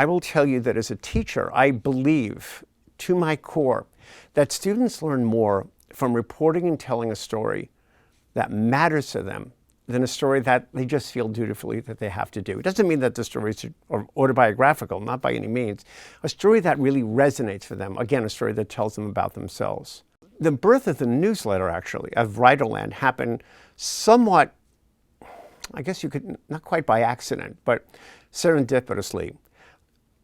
I will tell you that as a teacher, I believe to my core that students learn more from reporting and telling a story that matters to them than a story that they just feel dutifully that they have to do. It doesn't mean that the stories are autobiographical, not by any means. A story that really resonates for them. Again, a story that tells them about themselves. The birth of the newsletter, actually, of Writerland happened somewhat, I guess you could, not quite by accident, but serendipitously.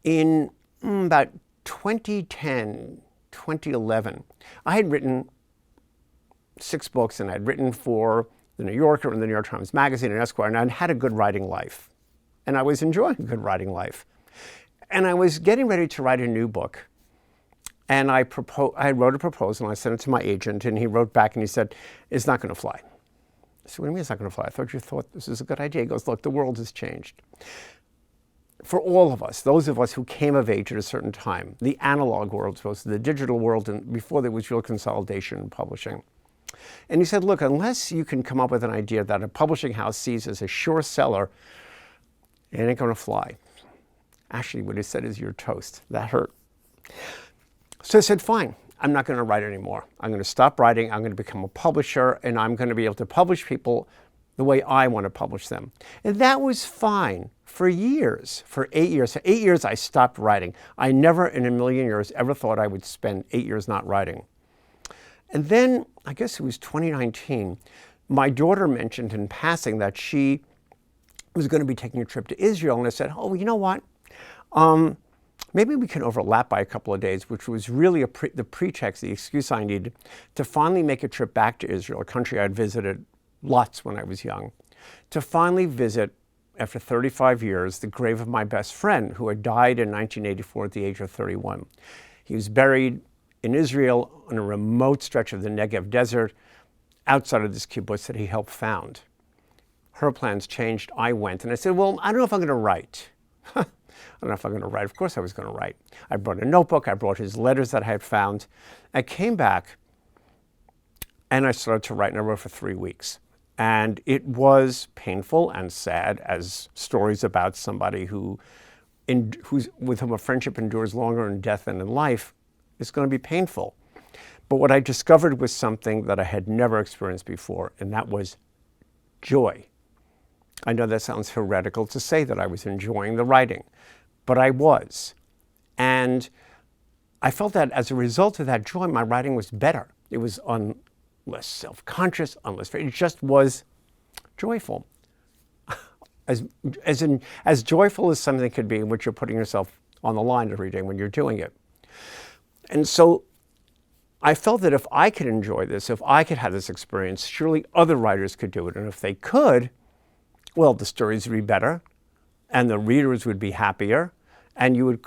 In about 2010, 2011, I had written 6 books, and I'd written for the New Yorker and the New York Times Magazine and Esquire, and I'd had a good writing life. And I was enjoying a good writing life. And I was getting ready to write a new book. And I wrote a proposal, and I sent it to my agent, and he wrote back and he said, "It's not going to fly." I said, "What do you mean it's not going to fly? I thought you thought this is a good idea." He goes, "Look, the world has changed." For all of us, those of us who came of age at a certain time, the analog world as opposed to the digital world, and before there was real consolidation in publishing. And he said, "Look, unless you can come up with an idea that a publishing house sees as a sure seller, it ain't going to fly." Actually, what he said is, "You're toast." That hurt. So I said, "Fine, I'm not going to write anymore. I'm going to stop writing. I'm going to become a publisher, and I'm going to be able to publish people the way I want to publish them." And that was fine for years, for 8 years. For 8 years, I stopped writing. I never in a million years ever thought I would spend 8 years not writing. And then, I guess it was 2019, my daughter mentioned in passing that she was going to be taking a trip to Israel. And I said, "Oh, you know what? Maybe we can overlap by a couple of days," which was really the pretext, the excuse I needed to finally make a trip back to Israel, a country I'd visited lots when I was young, to finally visit, after 35 years, the grave of my best friend who had died in 1984 at the age of 31. He was buried in Israel on a remote stretch of the Negev desert outside of this kibbutz that he helped found. Her plans changed. I went, and I said, "Well, I don't know if I'm going to write." I don't know if I'm going to write. Of course I was going to write. I brought a notebook. I brought his letters that I had found. I came back, and I started to write, and I wrote for 3 weeks. And it was painful and sad, as stories about somebody who's with whom a friendship endures longer in death than in life is going to be painful. But what I discovered was something that I had never experienced before, and that was joy. I know that sounds heretical to say that I was enjoying the writing, but I was. And I felt that as a result of that joy, my writing was better. It was less self-conscious, it just was joyful. As joyful as something could be in which you're putting yourself on the line every day when you're doing it. And so I felt that if I could enjoy this, if I could have this experience, surely other writers could do it. And if they could, well, the stories would be better, and the readers would be happier, and you would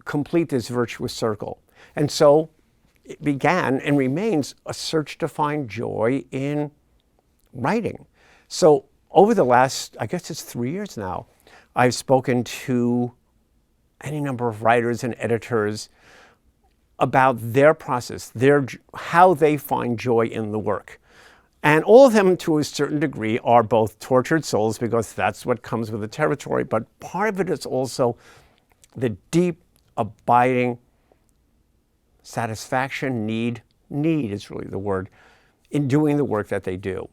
complete this virtuous circle. And so it began and remains a search to find joy in writing. So over the last, I guess it's 3 years now, I've spoken to any number of writers and editors about their process, how they find joy in the work. And all of them, to a certain degree, are both tortured souls, because that's what comes with the territory, but part of it is also the deep, abiding satisfaction, need is really the word, in doing the work that they do.